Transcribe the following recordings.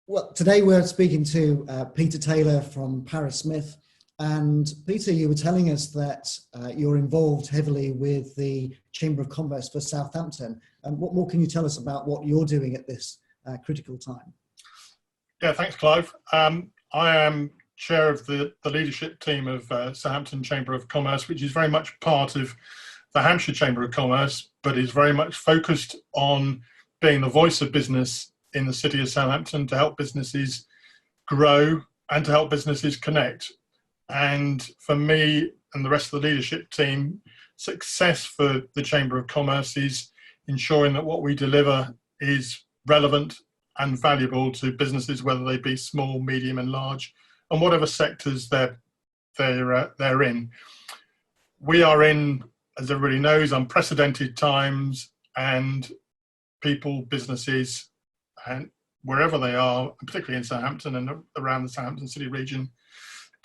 Well, today we're speaking to Peter Taylor from Paris Smith. And Peter, you were telling us that you're involved heavily with the Chamber of Commerce for Southampton. And what more can you tell us about what you're doing at this critical time? Yeah, thanks, Clive. I am chair of the leadership team of Southampton Chamber of Commerce, which is very much part of the Hampshire Chamber of Commerce, but is very much focused on being the voice of business in the city of Southampton to help businesses grow and to help businesses connect. And for me and the rest of the leadership team, success for the Chamber of Commerce is ensuring that what we deliver is relevant and valuable to businesses, whether they be small, medium and large, and whatever sectors they're in. We are in, as everybody knows, unprecedented times, and people, businesses, and wherever they are, particularly in Southampton and around the Southampton City region,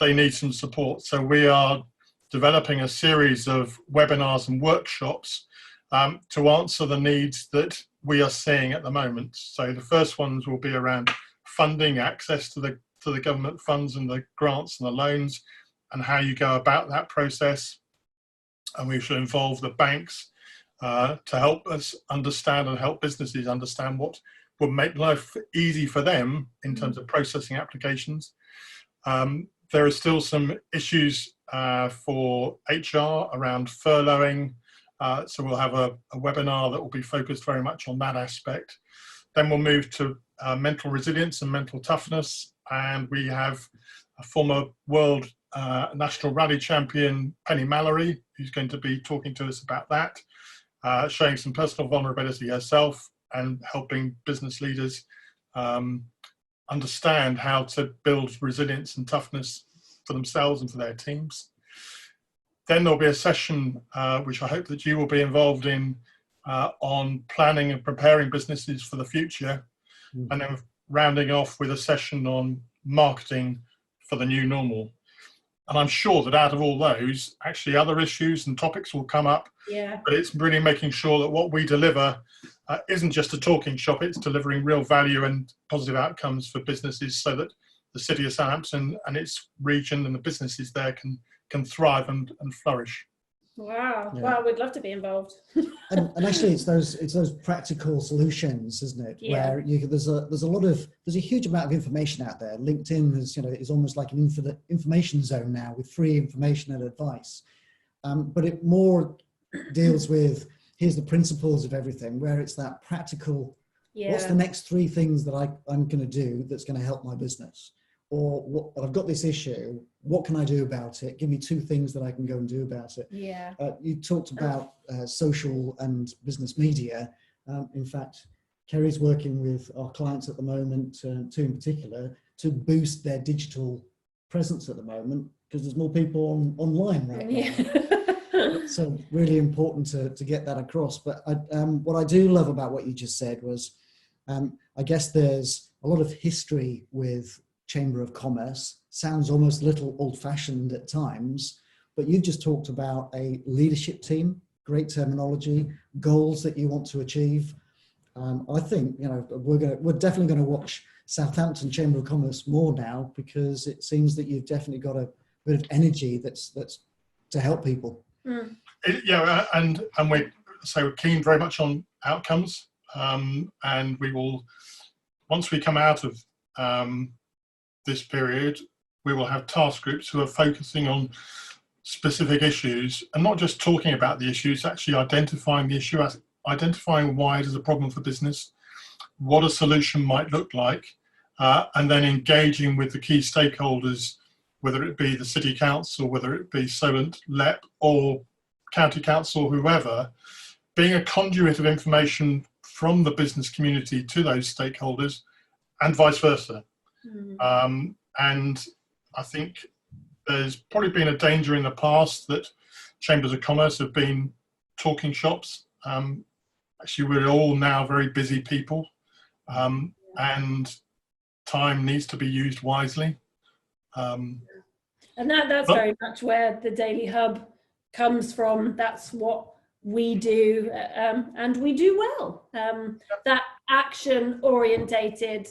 they need some support. So we are developing a series of webinars and workshops to answer the needs that we are seeing at the moment. So the first ones will be around funding, access to the government funds and the grants and the loans, and how you go about that process. And we should involve the banks to help us understand and help businesses understand what would make life easy for them in terms of processing applications. There are still some issues for HR around furloughing. So we'll have a webinar that will be focused very much on that aspect. Then we'll move to mental resilience and mental toughness. And we have a former world national rally champion, Penny Mallory, who's going to be talking to us about that, showing some personal vulnerability herself and helping business leaders understand how to build resilience and toughness for themselves and for their teams. Then there'll be a session, which I hope that you will be involved in, on planning and preparing businesses for the future. And then rounding off with a session on marketing for the new normal. And I'm sure that out of all those, actually other issues and topics will come up. Yeah. But it's really making sure that what we deliver isn't just a talking shop, it's delivering real value and positive outcomes for businesses so that the city of Southampton and its region and the businesses there can thrive and flourish. Wow. Yeah. Wow, we'd love to be involved. And actually, it's those practical solutions, isn't it? Yeah. Where there's a huge amount of information out there. LinkedIn is almost like an infinite information zone now with free information and advice. But it more deals with here's the principles of everything, where it's that practical. Yeah. What's the next 3 things that I'm going to do that's going to help my business? Or I've got this issue, what can I do about it? Give me 2 things that I can go and do about it. Yeah. You talked about social and business media. In fact, Kerry's working with our clients at the moment, 2 in particular, to boost their digital presence at the moment, because there's more people online right now. Yeah. So really important to get that across. But what I do love about what you just said was, I guess there's a lot of history with Chamber of Commerce. Sounds almost a little old-fashioned at times, but you've just talked about a leadership team, great terminology, goals that you want to achieve. I think we're definitely going to watch Southampton Chamber of Commerce more now, because it seems that you've definitely got a bit of energy that's to help people. Mm. Yeah, and we're keen very much on outcomes, and we will, once we come out of this period, we will have task groups who are focusing on specific issues and not just talking about the issues, actually identifying the issue, identifying why it is a problem for business, what a solution might look like, and then engaging with the key stakeholders, whether it be the City Council, whether it be Solent, LEP or County Council, whoever, being a conduit of information from the business community to those stakeholders and vice versa. And I think there's probably been a danger in the past that chambers of commerce have been talking shops. Actually, we're all now very busy people, and time needs to be used wisely. And that's very much where the Daily Hub comes from. That's what we do, and we do well. That action-orientated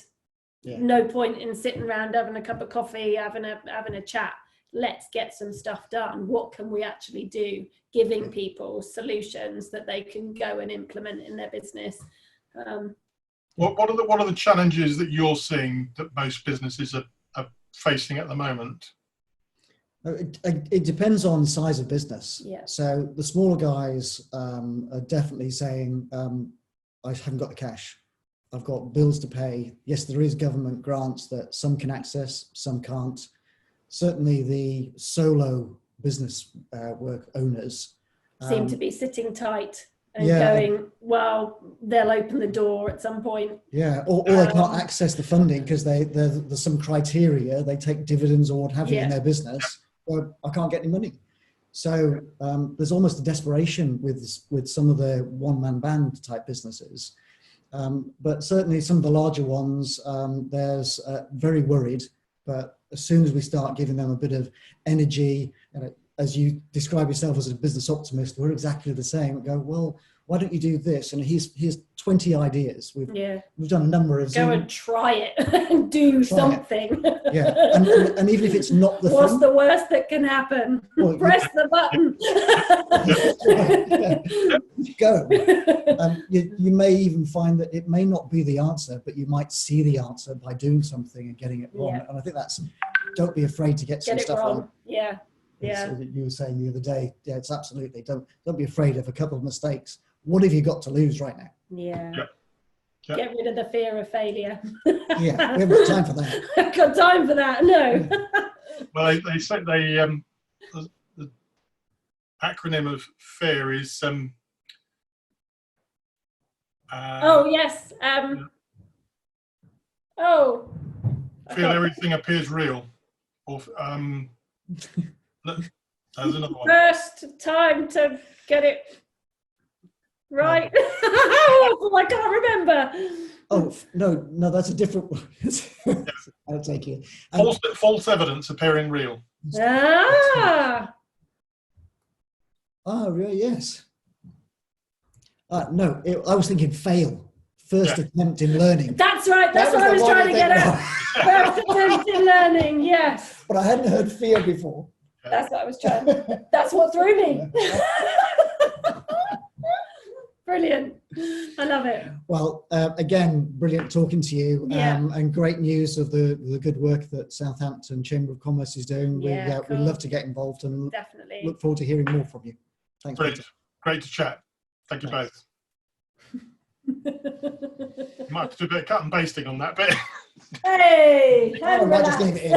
no point in sitting around having a cup of coffee, having a chat. Let's get some stuff done. What can we actually do? Giving people solutions that they can go and implement in their business. What are the challenges that you're seeing that most businesses are facing at the moment? It depends on size of business. Yeah. So the smaller guys are definitely saying, I haven't got the cash. I've got bills to pay. Yes, there is government grants that some can access, some can't. Certainly the solo business work owners seem to be sitting tight and going, well, they'll open the door at some point. Yeah, or they can't access the funding because there's some criteria. They take dividends or what have you in their business. Well, I can't get any money. So there's almost a desperation with some of the one-man band type businesses. But certainly some of the larger ones, there's very worried. But as soon as we start giving them a bit of energy, as you describe yourself as a business optimist, we're exactly the same. We go, well, why don't you do this? And here's 20 ideas. We've done a number of Go and try it and do something. Yeah, and even if it's not the what's thing, the worst that can happen? Well, press the button. Go. You may even find that it may not be the answer, but you might see the answer by doing something and getting it wrong. Yeah. And I think don't be afraid to get some stuff wrong. Yeah. So that you were saying the other day, it's absolutely don't be afraid of a couple of mistakes. What have you got to lose right now? Yeah. Get rid of the fear of failure. We haven't got time for that. I've got time for that. No. Well, they say the acronym of FAIR is oh yes. Feel everything appears real. Or there's another one. First time to get it right. I can't remember. Oh no, that's a different one. I'll take you. False evidence appearing real. Really? Yes. No, I was thinking fail. First attempt in learning. That's right. That's what I was trying to get at. First attempt in learning. Yes. But I hadn't heard fear before. That's what I was trying. That's what threw me. Brilliant. I love it. Well, again, brilliant talking to you, and great news of the good work that Southampton Chamber of Commerce is doing. Cool. We'd love to get involved and definitely look forward to hearing more from you. Thanks. Brilliant. Great to chat. Thank you both. You might have to do a bit of cut and pasting on that bit. Hey, I might just leave it in.